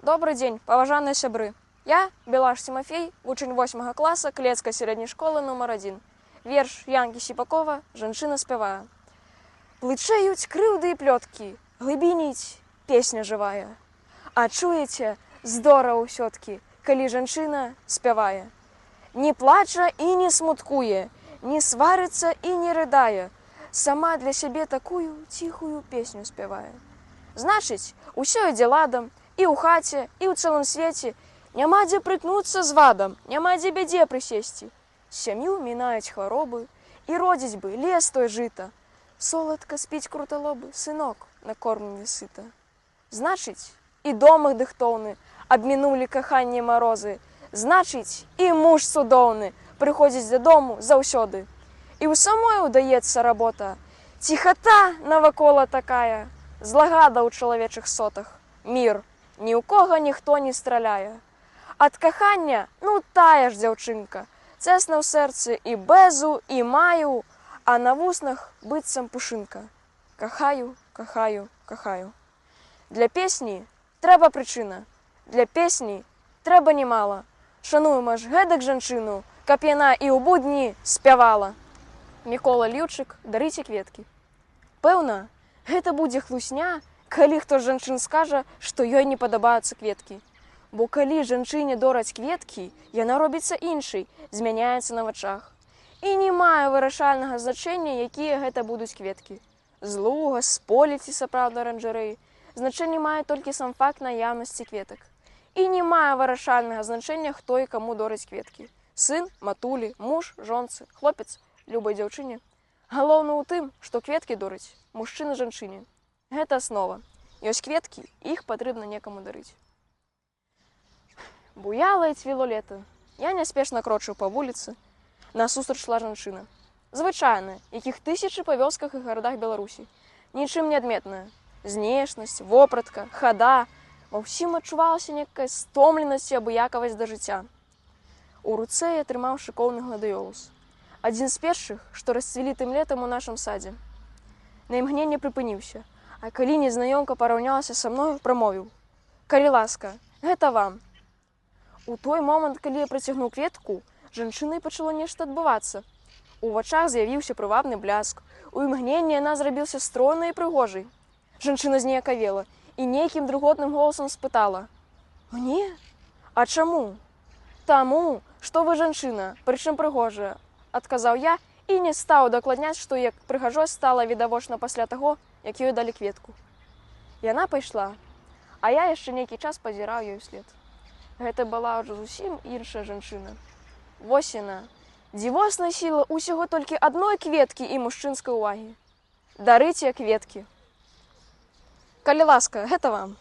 Добрый день, поважаныя сябры. Я, Белаш Тимофей, вучень 8 класа Клецкай сярэдняй школы номер 1. Верш Янкі Сіпакова «Жанчына спявае». Плычэюць крыўды і плёткі, глыбініць песня жывая. А чуеце, здорава ўсё-ткі, калі жанчына спявае. Не плача і не смуткуе, не сварыцца і не рыдае, сама для сябе такую ціхую песню спявае. Значыць, усё ідзе ладам, і ў хаце, і ў цэлым свеце, няма дзе прыкнуцца з вадам, няма дзе бядзе прысесці. Сям'ю мінаюць хваробы, і родзіць бы лес той жыта. Соладка спіць круталобы, сынок накормлены сыта. Значыць, і домах дыхтоўны абмінулі каханне марозы. Значыць, і муж цудоўны прыходзіць дадому заўсёды. І ў самой удаецца работа. Ціхата навакола такая, злагада ў чалавечых сотах. Мір, ні ў кога ніхто не страляе. Ад кахання, тая ж дзяўчынка, цэсна ў сэрцы і бэзу, і маю, а на вуснах быццам пушынка. Кахаю, кахаю, кахаю. Для песні трэба прычына, для песні трэба немала. Шануем аж гэтак жанчыну, каб яна і ў будні спявала. Мікола Ліўчык, дарыце кветкі. Пэўна, гэта будзе хлусня, калі хто з жанчын скажа, што ёй не падабаюцца кветкі. Бо калі жанчыне дораць кветкі, яна робіцца іншай, змяняецца на вачах. І не мае вырашальнага значэння, якія гэта будуць кветкі. З луга, з поля ці сапраўднай аранжарэі. Значэнне мае толькі сам факт наяўнасці кветак. І не мае вырашальнага значэння, хто і каму дораць кветкі. Сын, матулі, муж, жонцы, хлопец, любой дзяўчыне. Галоўна ў тым, што кветкі дораць мужчына жанчыне. Гэта аснова. Ёсць кветкі, іх патрэбна некаму дарыць. Буялае цвіло лета. Я няспешна крочыў па вуліцы. Насустрач шла жанчына. Звычайная, якіх тысячы па вёсках і гарадах Беларусі. Нічым не адметная. Знешнасць, вопратка, хада. Ва ўсім адчувалася некая стомленасць і абыякавасць да жыцця. У руцэ я трымаў шыкоўны гладыёлус. Адзін з першых, што расцвілі тым летам у нашым садзе. На імгненне прыпыніўся. А калі незнаёмка параўнялася са мною, прамовіў: «Калі ласка, гэта вам». У той момант, калі я працягнуў кветку, жанчыны пачало нешта адбывацца. У вачах з'явіўся прывабны бляск. У імгненне яна зрабілася стройнай і прыгожай. Жанчына зніякавела і нейкім друготным голасам спытала: «Мне? А чаму?» «Таму, што вы жанчына, прычым прыгожая», – адказаў я і не стаў дакладняць, што як прыгажосць стала відавочна пасля таго, як ёй далі кветку. Яна пайшла, а я яшчэ нейкі час пазіраў ёй услед. Гэта была ўжо зусім іншая жанчына. Вось яна, дзівосная сіла ўсяго толькі адной кветкі і мужчынскай увагі. Дарыце кветкі. Калі ласка, гэта вам.